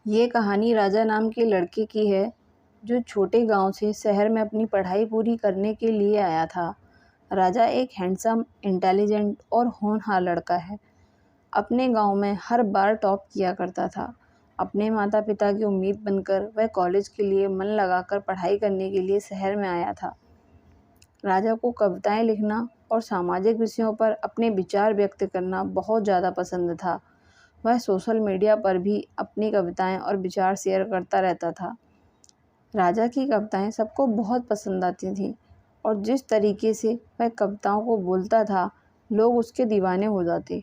ये कहानी राजा नाम के लड़के की है जो छोटे गांव से शहर में अपनी पढ़ाई पूरी करने के लिए आया था। राजा एक हैंडसम, इंटेलिजेंट और होनहार लड़का है। अपने गांव में हर बार टॉप किया करता था। अपने माता पिता की उम्मीद बनकर वह कॉलेज के लिए मन लगाकर पढ़ाई करने के लिए शहर में आया था। राजा को कविताएं लिखना और सामाजिक विषयों पर अपने विचार व्यक्त करना बहुत ज़्यादा पसंद था। वह सोशल मीडिया पर भी अपनी कविताएं और विचार शेयर करता रहता था। राजा की कविताएं सबको बहुत पसंद आती थीं और जिस तरीके से वह कविताओं को बोलता था, लोग उसके दीवाने हो जाते।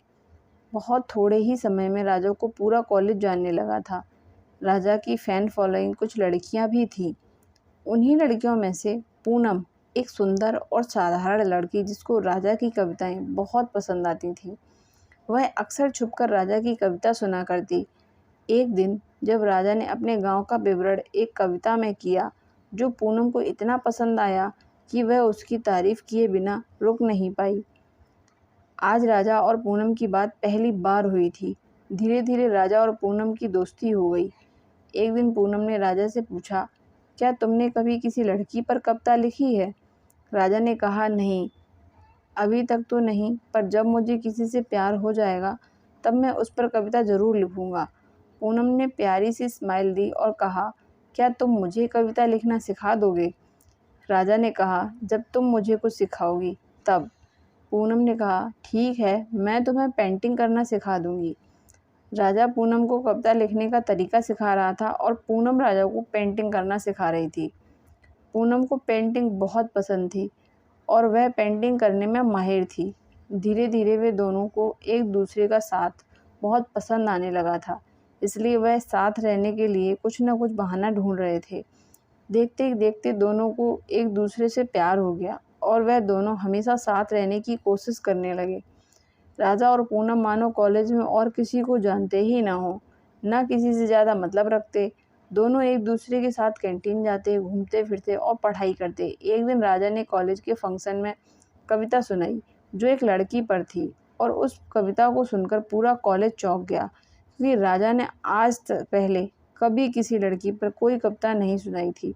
बहुत थोड़े ही समय में राजा को पूरा कॉलेज जानने लगा था। राजा की फ़ैन फॉलोइंग कुछ लड़कियां भी थीं। उन्हीं लड़कियों में से पूनम एक सुंदर और साधारण लड़की जिसको राजा की कविताएं बहुत पसंद आती थीं। वह अक्सर छुपकर राजा की कविता सुना करती। एक दिन जब राजा ने अपने गांव का विवरण एक कविता में किया, जो पूनम को इतना पसंद आया कि वह उसकी तारीफ किए बिना रुक नहीं पाई। आज राजा और पूनम की बात पहली बार हुई थी। धीरे धीरे राजा और पूनम की दोस्ती हो गई। एक दिन पूनम ने राजा से पूछा, क्या तुमने कभी किसी लड़की पर कविता लिखी है? राजा ने कहा, नहीं, अभी तक तो नहीं, पर जब मुझे किसी से प्यार हो जाएगा तब मैं उस पर कविता ज़रूर लिखूंगा। पूनम ने प्यारी सी स्माइल दी और कहा, क्या तुम मुझे कविता लिखना सिखा दोगे? राजा ने कहा, जब तुम मुझे कुछ सिखाओगी तब। पूनम ने कहा, ठीक है, मैं तुम्हें पेंटिंग करना सिखा दूंगी। राजा पूनम को कविता लिखने का तरीका सिखा रहा था और पूनम राजा को पेंटिंग करना सिखा रही थी। पूनम को पेंटिंग बहुत पसंद थी और वह पेंटिंग करने में माहिर थी। धीरे धीरे वे दोनों को एक दूसरे का साथ बहुत पसंद आने लगा था, इसलिए वह साथ रहने के लिए कुछ न कुछ बहाना ढूंढ रहे थे। देखते ही देखते दोनों को एक दूसरे से प्यार हो गया और वह दोनों हमेशा साथ रहने की कोशिश करने लगे। राजा और पूनम मानो कॉलेज में और किसी को जानते ही ना हो, न किसी से ज़्यादा मतलब रखते। दोनों एक दूसरे के साथ कैंटीन जाते, घूमते फिरते और पढ़ाई करते। एक दिन राजा ने कॉलेज के फंक्शन में कविता सुनाई जो एक लड़की पर थी और उस कविता को सुनकर पूरा कॉलेज चौंक गया, क्योंकि राजा ने आज तक पहले कभी किसी लड़की पर कोई कविता नहीं सुनाई थी।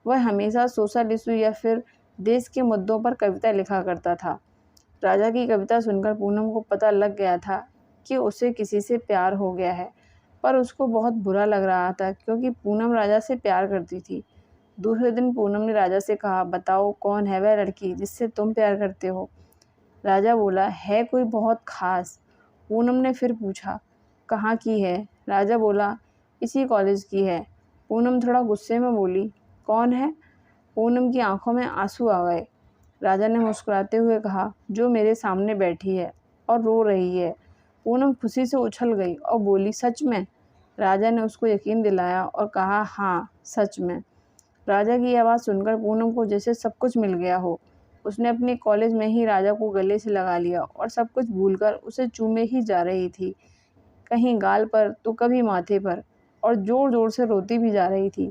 वह हमेशा सोशल इशू या फिर देश के मुद्दों पर कविता लिखा करता था। राजा की कविता सुनकर पूनम को पता लग गया था कि उसे किसी से प्यार हो गया है, पर उसको बहुत बुरा लग रहा था क्योंकि पूनम राजा से प्यार करती थी। दूसरे दिन पूनम ने राजा से कहा, बताओ कौन है वह लड़की जिससे तुम प्यार करते हो? राजा बोला, है कोई बहुत खास? पूनम ने फिर पूछा, कहाँ की है? राजा बोला, इसी कॉलेज की है। पूनम थोड़ा गुस्से में बोली, कौन है? पूनम की आंखों में आंसू आ गए। राजा ने मुस्कुराते हुए कहा, जो मेरे सामने बैठी है और रो रही है। पूनम खुशी से उछल गई और बोली, सच में? राजा ने उसको यकीन दिलाया और कहा, हाँ, सच में। राजा की आवाज़ सुनकर पूनम को जैसे सब कुछ मिल गया हो। उसने अपने कॉलेज में ही राजा को गले से लगा लिया और सब कुछ भूलकर उसे चूमे ही जा रही थी, कहीं गाल पर तो कभी माथे पर, और ज़ोर ज़ोर से रोती भी जा रही थी।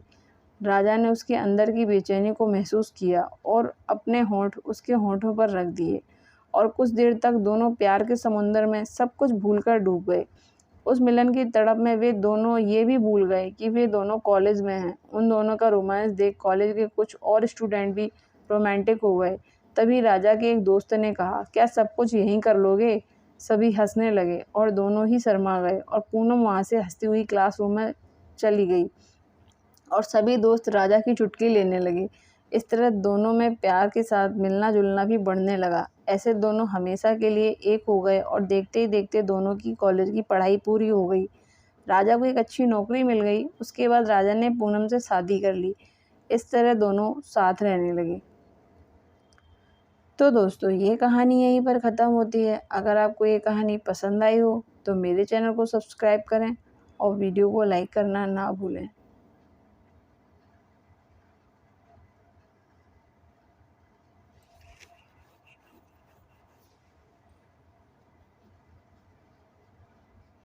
राजा ने उसके अंदर की बेचैनी को महसूस किया और अपने होंठ उसके होंठों पर रख दिए और कुछ देर तक दोनों प्यार के समुंदर में सब कुछ भूलकर डूब गए। उस मिलन की तड़प में वे दोनों ये भी भूल गए कि वे दोनों कॉलेज में हैं। उन दोनों का रोमांस देख कॉलेज के कुछ और स्टूडेंट भी रोमांटिक हो गए। तभी राजा के एक दोस्त ने कहा, क्या सब कुछ यहीं कर लोगे? सभी हंसने लगे और दोनों ही शर्मा गए और पूनम वहाँ से हंसती हुई क्लासरूम में चली गई और सभी दोस्त राजा की चुटकी लेने लगे। इस तरह दोनों में प्यार के साथ मिलना जुलना भी बढ़ने लगा। ऐसे दोनों हमेशा के लिए एक हो गए और देखते ही देखते दोनों की कॉलेज की पढ़ाई पूरी हो गई। राजा को एक अच्छी नौकरी मिल गई। उसके बाद राजा ने पूनम से शादी कर ली। इस तरह दोनों साथ रहने लगे। तो दोस्तों, ये कहानी यहीं पर ख़त्म होती है। अगर आपको ये कहानी पसंद आई हो तो मेरे चैनल को सब्सक्राइब करें और वीडियो को लाइक करना ना भूलें।